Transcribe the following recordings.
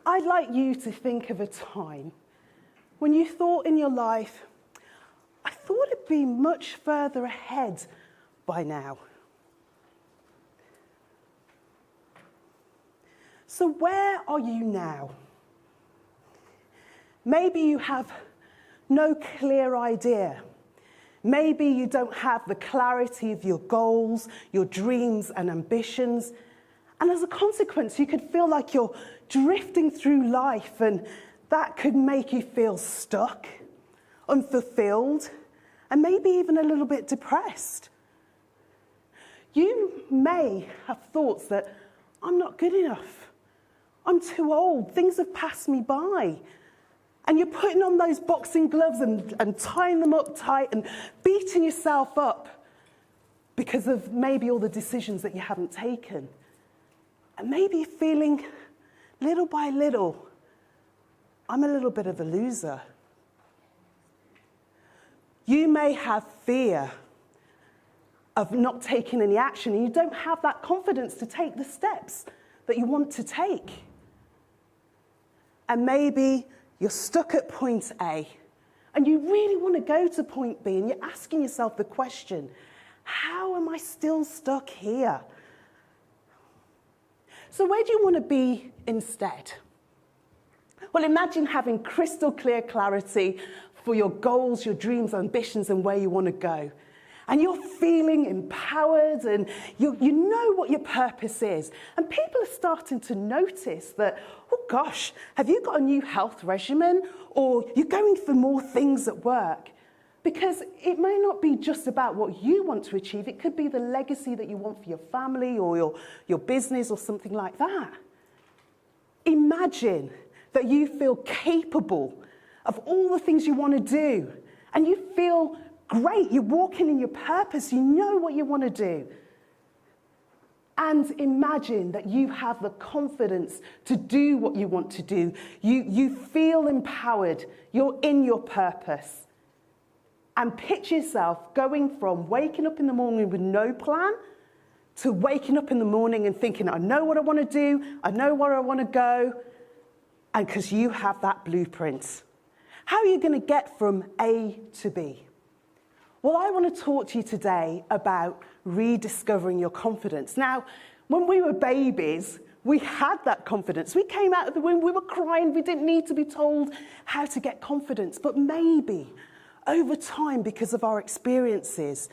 I'd like you to think of a time when you thought in your life, I thought it'd be much further ahead by now. So where are you now? Maybe you have no clear idea. Maybe you don't have the clarity of your goals, your dreams and ambitions. And as a consequence, you could feel like you're drifting through life, and that could make you feel stuck, unfulfilled, and maybe even a little bit depressed. You may have thoughts that I'm not good enough. I'm too old. Things have passed me by. And you're putting on those boxing gloves and tying them up tight and beating yourself up because of maybe all the decisions that you haven't taken. And maybe you're feeling, little by little, I'm a little bit of a loser. You may have fear of not taking any action, and you don't have that confidence to take the steps that you want to take. And maybe you're stuck at point A, and you really want to go to point B, and you're asking yourself the question, how am I still stuck here? So where do you want to be instead? Well, imagine having crystal clear clarity for your goals, your dreams, ambitions, and where you want to go. And you're feeling empowered, and you know what your purpose is. And people are starting to notice that, oh gosh, have you got a new health regimen? Or you're going for more things at work? Because it may not be just about what you want to achieve. It could be the legacy that you want for your family or your business or something like that. Imagine that you feel capable of all the things you want to do, and you feel great, you're walking in your purpose, you know what you want to do. And imagine that you have the confidence to do what you want to do. You feel empowered, you're in your purpose. And picture yourself going from waking up in the morning with no plan to waking up in the morning and thinking, I know what I want to do, I know where I want to go, and because you have that blueprint. How are you going to get from A to B? Well, I want to talk to you today about rediscovering your confidence. Now, when we were babies, we had that confidence. We came out of the womb, we were crying, we didn't need to be told how to get confidence. But maybe over time, because of our experiences,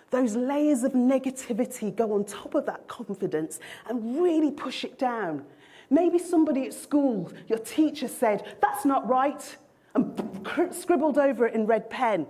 those layers of negativity go on top of that confidence and really push it down. Maybe somebody at school, your teacher said, that's not right, and scribbled over it in red pen.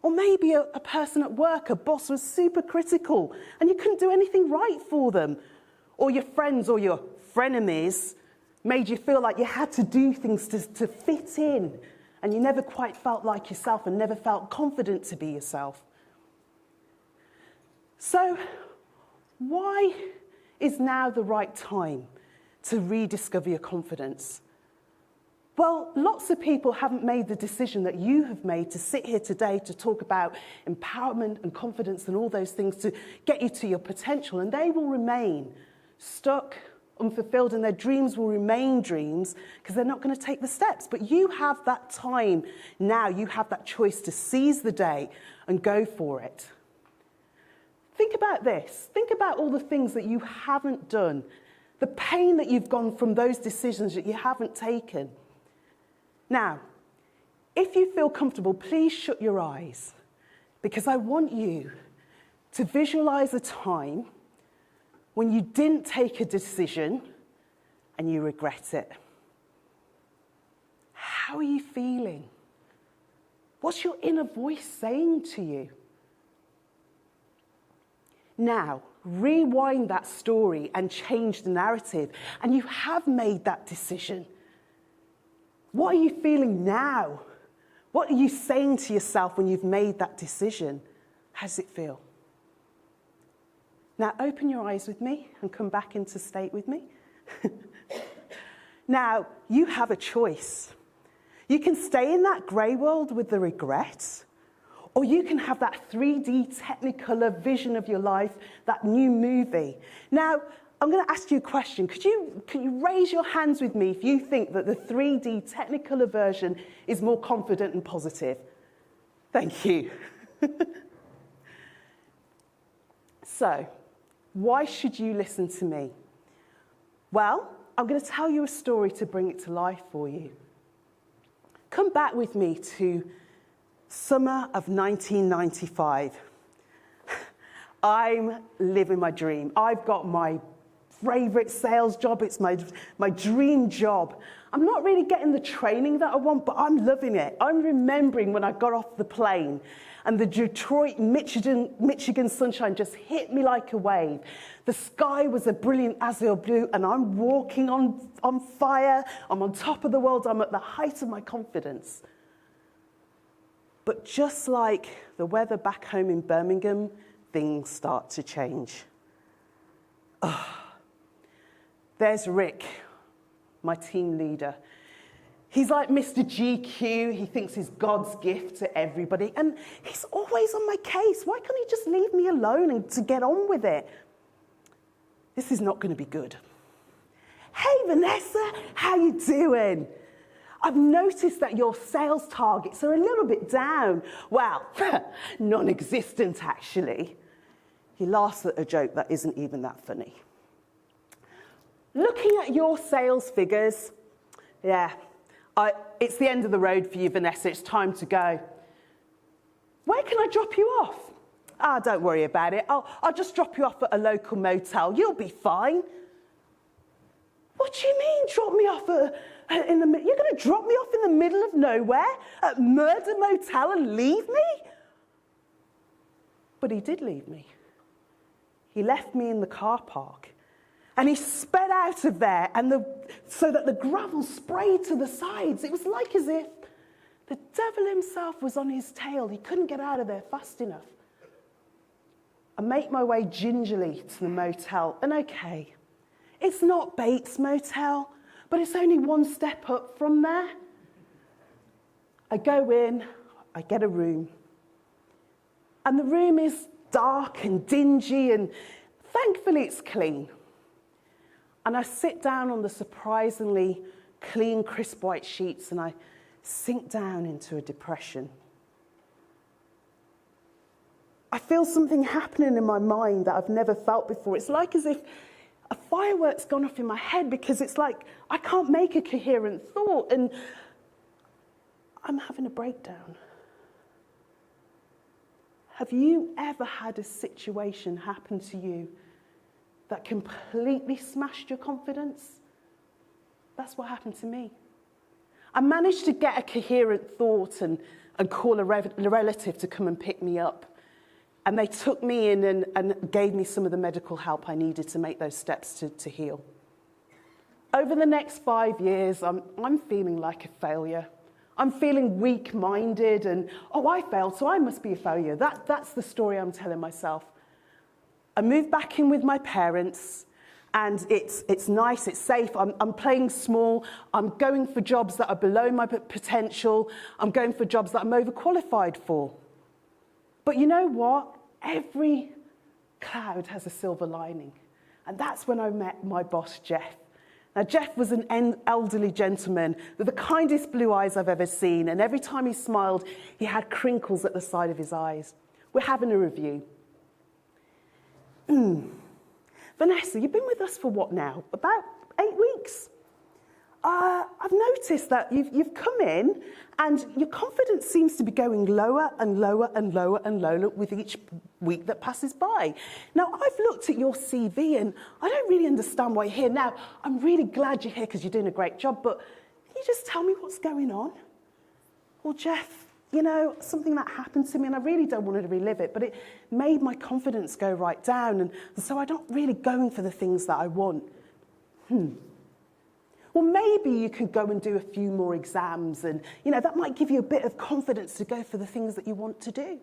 Or maybe a person at work, a boss, was super critical and you couldn't do anything right for them. Or your friends or your frenemies made you feel like you had to do things to fit in, and you never quite felt like yourself and never felt confident to be yourself. So why is now the right time to rediscover your confidence? Well, lots of people haven't made the decision that you have made to sit here today to talk about empowerment and confidence and all those things to get you to your potential, and they will remain stuck, unfulfilled, and their dreams will remain dreams because they're not going to take the steps. But you have that time now, you have that choice to seize the day and go for it. Think about this. Think about all the things that you haven't done, the pain that you've gone from those decisions that you haven't taken. Now, if you feel comfortable, please shut your eyes, because I want you to visualize a time when you didn't take a decision and you regret it. How are you feeling? What's your inner voice saying to you? Now, rewind that story and change the narrative, and you have made that decision. What are you feeling now? What are you saying to yourself when you've made that decision? How does it feel? Now, open your eyes with me and come back into state with me. Now, you have a choice. You can stay in that grey world with the regrets, or you can have that 3D Technicolor vision of your life, that new movie. Now, I'm going to ask you a question. Can you raise your hands with me if you think that the 3D Technicolor version is more confident and positive? Thank you. So, why should you listen to me? Well, I'm going to tell you a story to bring it to life for you. Come back with me to summer of 1995. I'm living my dream. I've got my favorite sales job. It's my dream job. I'm not really getting the training that I want, but I'm loving it. I'm remembering when I got off the plane and the Detroit, Michigan sunshine just hit me like a wave. The sky was a brilliant azure blue, and I'm walking on fire. I'm on top of the world. I'm at the height of my confidence. But just like the weather back home in Birmingham, things start to change. There's Rick, my team leader. He's like Mr. GQ. He thinks he's God's gift to everybody. And he's always on my case. Why can't he just leave me alone and to get on with it? This is not going to be good. Hey, Vanessa, how you doing? I've noticed that your sales targets are a little bit down. Well, non-existent, actually. He laughs at a joke that isn't even that funny. Looking at your sales figures, yeah, it's the end of the road for you, Vanessa. It's time to go. Where can I drop you off? Don't worry about it. I'll just drop you off at a local motel. You'll be fine. What do you mean, drop me off you're going to drop me off in the middle of nowhere at Murder Motel and leave me? But he did leave me. He left me in the car park. And he sped out of there, so that the gravel sprayed to the sides. It was like as if the devil himself was on his tail. He couldn't get out of there fast enough. I make my way gingerly to the motel, and okay, it's not Bates Motel, but it's only one step up from there. I go in, I get a room, and the room is dark and dingy, and thankfully it's clean. And I sit down on the surprisingly clean, crisp white sheets, and I sink down into a depression. I feel something happening in my mind that I've never felt before. It's like as if a firework's gone off in my head, because it's like I can't make a coherent thought, and I'm having a breakdown. Have you ever had a situation happen to you that completely smashed your confidence? That's what happened to me. I managed to get a coherent thought and call a relative to come and pick me up. And they took me in and gave me some of the medical help I needed to make those steps to heal. Over the next 5 years, I'm feeling like a failure. I'm feeling weak-minded and, I failed, so I must be a failure. That's the story I'm telling myself. I moved back in with my parents, and it's nice, it's safe. I'm playing small. I'm going for jobs that are below my potential. I'm going for jobs that I'm overqualified for. But you know what? Every cloud has a silver lining. And that's when I met my boss, Jeff. Now, Jeff was an elderly gentleman with the kindest blue eyes I've ever seen. And every time he smiled, he had crinkles at the side of his eyes. We're having a review. Vanessa, you've been with us for what now? About 8 weeks? I've noticed that you've come in and your confidence seems to be going lower and lower and lower and lower with each week that passes by. Now, I've looked at your CV and I don't really understand why you're here. Now, I'm really glad you're here because you're doing a great job, but can you just tell me what's going on? Well, Jeff, something that happened to me, and I really don't want to relive it, but it made my confidence go right down, and so I'm not really going for the things that I want. Well, maybe you could go and do a few more exams, and that might give you a bit of confidence to go for the things that you want to do.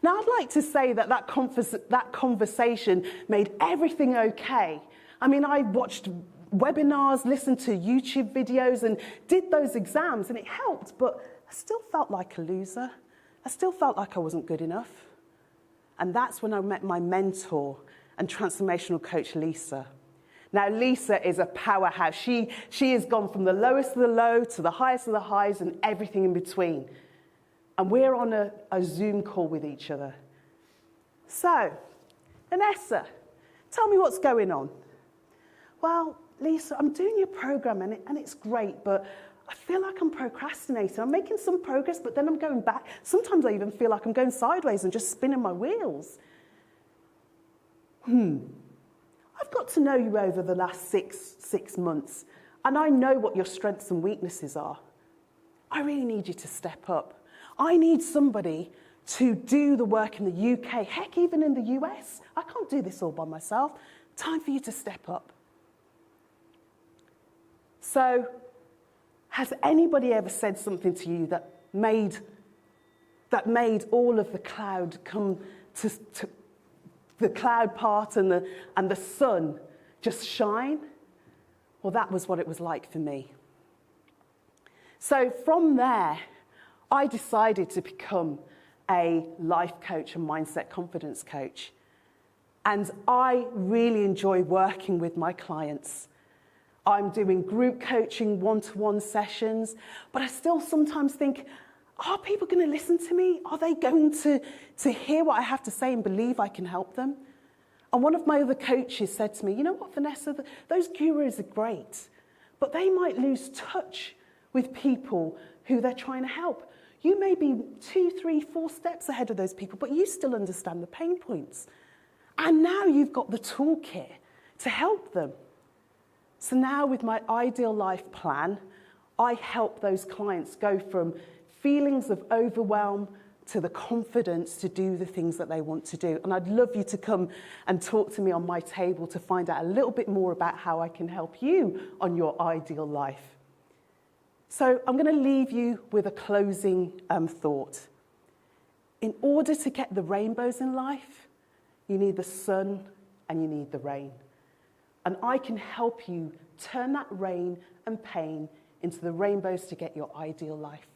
Now, I'd like to say that conversation made everything okay. I mean, I watched webinars, listened to YouTube videos, and did those exams, and it helped, but I still felt like a loser. I still felt like I wasn't good enough. And that's when I met my mentor and transformational coach, Lisa. Now, Lisa is a powerhouse. She has gone from the lowest of the low to the highest of the highs and everything in between. And we're on a Zoom call with each other. So, Vanessa, tell me what's going on. Well, Lisa, I'm doing your program and it's great, but I feel like I'm procrastinating. I'm making some progress, but then I'm going back. Sometimes I even feel like I'm going sideways and just spinning my wheels. I've got to know you over the last six months, and I know what your strengths and weaknesses are. I really need you to step up. I need somebody to do the work in the UK, heck, even in the US. I can't do this all by myself. Time for you to step up. So, has anybody ever said something to you that made all of the cloud come to the cloud part and the sun just shine? Well, that was what it was like for me. So from there, I decided to become a life coach and mindset confidence coach. And I really enjoy working with my clients. I'm doing group coaching, one-to-one sessions, but I still sometimes think, are people going to listen to me? Are they going to hear what I have to say and believe I can help them? And one of my other coaches said to me, you know what, Vanessa, those gurus are great, but they might lose touch with people who they're trying to help. You may be 2, 3, 4 steps ahead of those people, but you still understand the pain points. And now you've got the toolkit to help them. So now with my ideal life plan, I help those clients go from feelings of overwhelm to the confidence to do the things that they want to do. And I'd love you to come and talk to me on my table to find out a little bit more about how I can help you on your ideal life. So I'm going to leave you with a closing thought. In order to get the rainbows in life, you need the sun and you need the rain. And I can help you turn that rain and pain into the rainbows to get your ideal life.